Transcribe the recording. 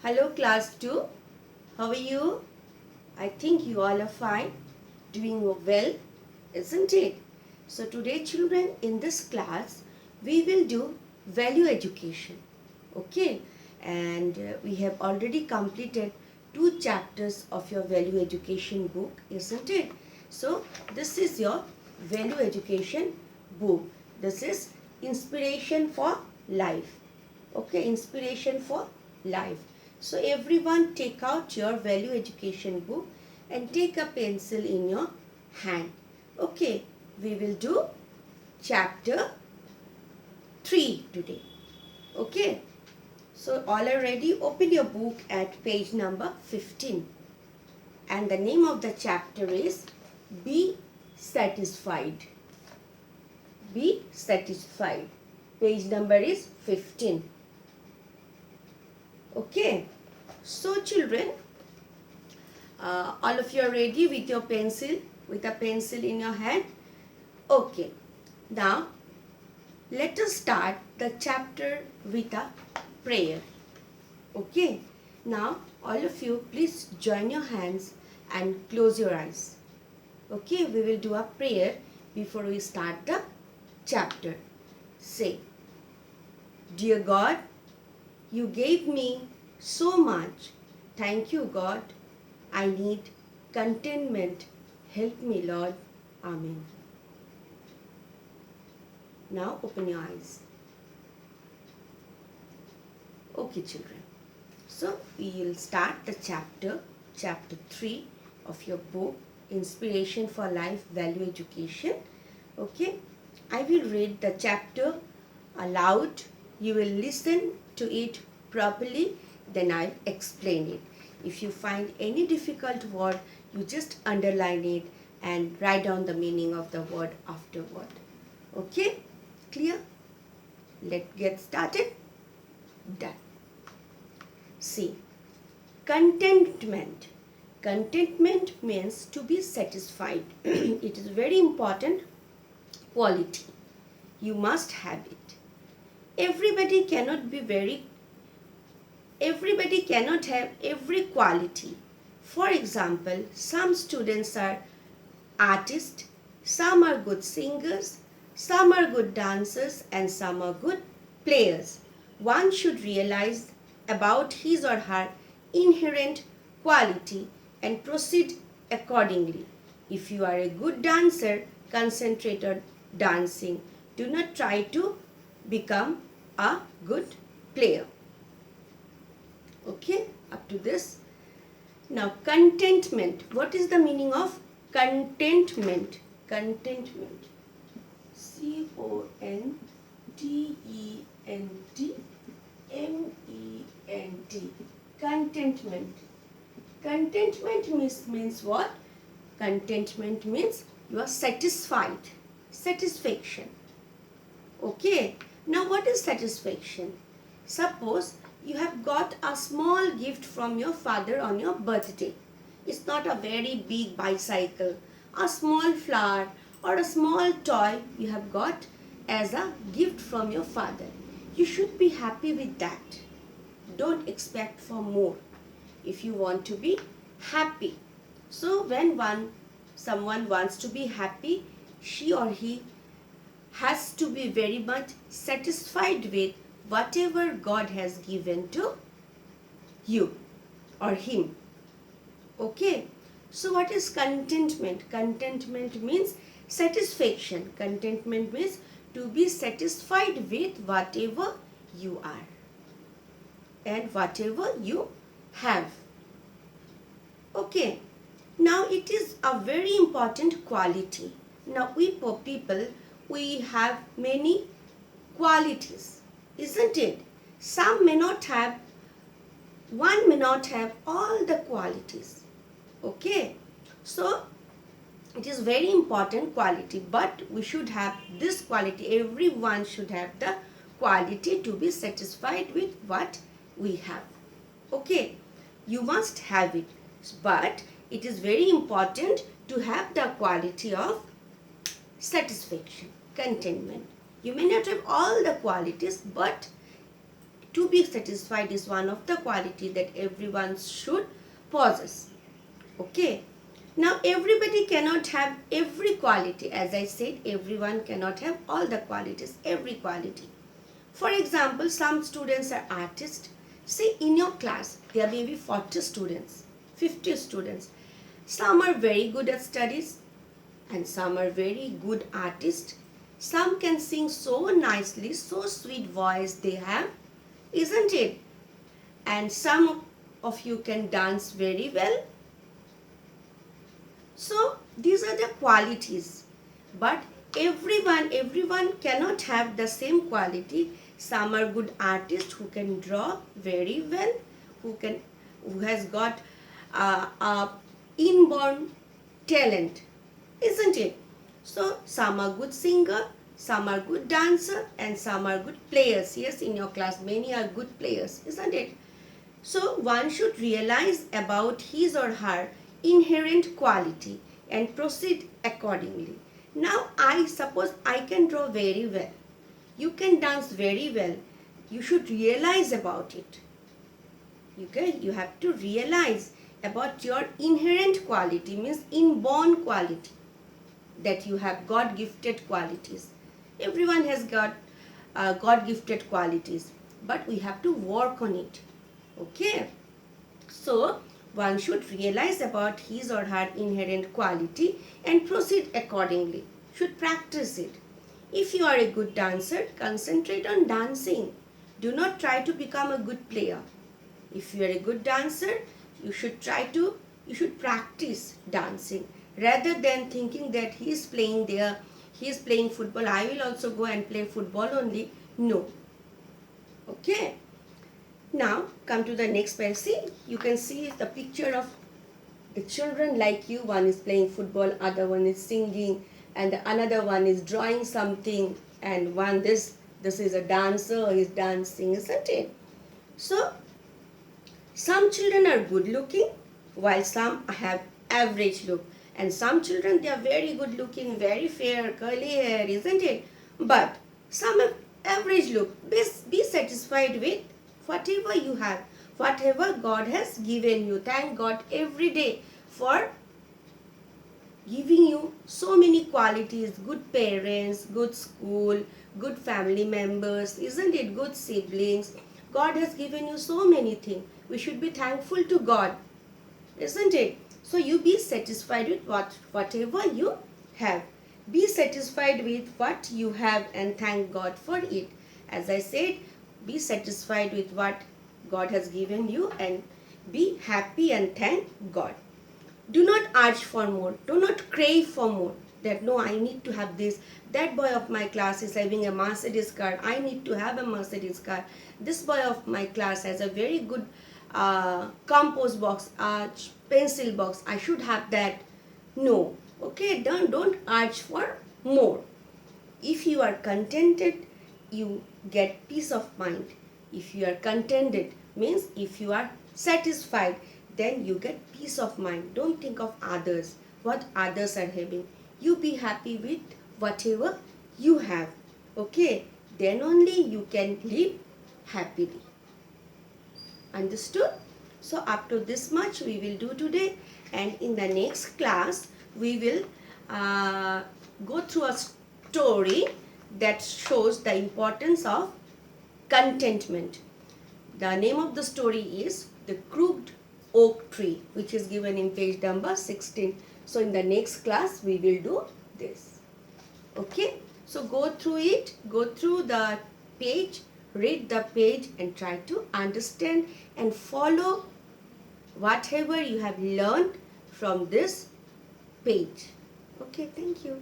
Hello class 2, how are you? I think you all are fine, doing well, isn't it? So today children, in this class we will do value education, okay? And we have already completed 2 chapters of your value education book, isn't it? So this is your value education book. This is inspiration for life, okay? Inspiration for life. So everyone take out your value education book and take a pencil in your hand. Okay, we will do chapter 3 today. Okay, so all are ready? Open your book at page number 15. And the name of the chapter is Be Satisfied. Be Satisfied. Page number is 15. Okay, so children, all of you are ready with your pencil, with a pencil in your hand. Okay, now let us start the chapter with a prayer. Okay, now all of you please join your hands and close your eyes. Okay, we will do a prayer before we start the chapter. Say, Dear God, you gave me so much. Thank you, God. I need contentment. Help me, Lord. Amen. Now open your eyes. Okay, children. So we will start the chapter 3 of your book, Inspiration for Life Value Education. Okay, I will read the chapter aloud. You will listen to it properly, then I'll explain it. If you find any difficult word, you just underline it and write down the meaning of the word afterward. Okay, clear? Let's get started. Done. See, contentment. Contentment means to be satisfied. It is very important quality. You must have it. Everybody cannot have every quality. For example, some students are artists, some are good singers, some are good dancers, and some are good players. One should realize about his or her inherent quality and proceed accordingly. If you are a good dancer, concentrate on dancing. Do not try to become a good player. Okay, up to this. Now, contentment. What is the meaning of contentment? Contentment. C-O-N-T-E-N-T-M-E-N-T. Contentment. Contentment means what? Contentment means you are satisfied. Satisfaction. Okay. Now what is satisfaction? Suppose you have got a small gift from your father on your birthday. It's not a very big bicycle, a small flower or a small toy you have got as a gift from your father. You should be happy with that. Don't expect for more if you want to be happy. So when someone wants to be happy, she or he has to be very much satisfied with whatever God has given to you or him. Okay. So what is contentment? Contentment means satisfaction. Contentment means to be satisfied with whatever you are and whatever you have. Okay. Now it is a very important quality. Now we poor people, we have many qualities, isn't it? One may not have all the qualities. Okay, so it is very important quality, but we should have this quality. Everyone should have the quality to be satisfied with what we have. Okay, you must have it, but it is very important to have the quality of satisfaction, contentment. You may not have all the qualities, but to be satisfied is one of the quality that everyone should possess. Okay. Now everybody cannot have every quality. As I said, everyone cannot have all the qualities, every quality. For example, some students are artists. Say in your class, there may be 40 students, 50 students. Some are very good at studies and some are very good artists. Some can sing so nicely, so sweet voice they have, isn't it? And some of you can dance very well. So these are the qualities. But everyone cannot have the same quality. Some are good artists who can draw very well, who has got a inborn talent, isn't it? So some are good singer, some are good dancer, and some are good players. Yes, in your class many are good players, isn't it? So one should realize about his or her inherent quality and proceed accordingly. Now I suppose I can draw very well. You can dance very well. You should realize about it. Okay, you have to realize about your inherent quality, means inborn quality, that you have God gifted qualities. Everyone has got God gifted qualities, but we have to work on it. Okay, so one should realize about his or her inherent quality and proceed accordingly, should practice it. If you are a good dancer, concentrate on dancing. Do not try to become a good player. If you are a good dancer, you should practice dancing rather than thinking that he is playing there, he is playing football, I will also go and play football only. No. Okay. Now come to the next page. See, you can see the picture of the children like you. One is playing football, other one is singing, and the another one is drawing something, and one this is a dancer, is dancing, isn't it? So some children are good looking while some have average look, and some children they are very good looking, very fair, curly hair, isn't it? But some have average look. Be satisfied with whatever you have, whatever God has given you. Thank God every day for giving you so many qualities, good parents, good school, good family members, isn't it? Good siblings. God has given you so many things. We should be thankful to God, isn't it? So you be satisfied with whatever you have. Be satisfied with what you have and thank God for it. As I said, be satisfied with what God has given you and be happy and thank God. Do not urge for more. Do not crave for more. That no, I need to have this. That boy of my class is having a Mercedes car. I need to have a Mercedes car. This boy of my class has a very good compost box, pencil box. I should have that. No. Okay, don't urge for more. If you are contented, you get peace of mind. If you are contented, means if you are satisfied, then you get peace of mind. Don't think of others, what others are having. You be happy with whatever you have. Okay, then only you can live happily. Understood? So up to this much we will do today, and in the next class we will go through a story that shows the importance of contentment. The name of the story is The Crooked Oak Tree, which is given in page number 16. So in the next class we will do this. Okay, so go through it, go through the page, read the page and try to understand and follow whatever you have learned from this page. Okay, thank you.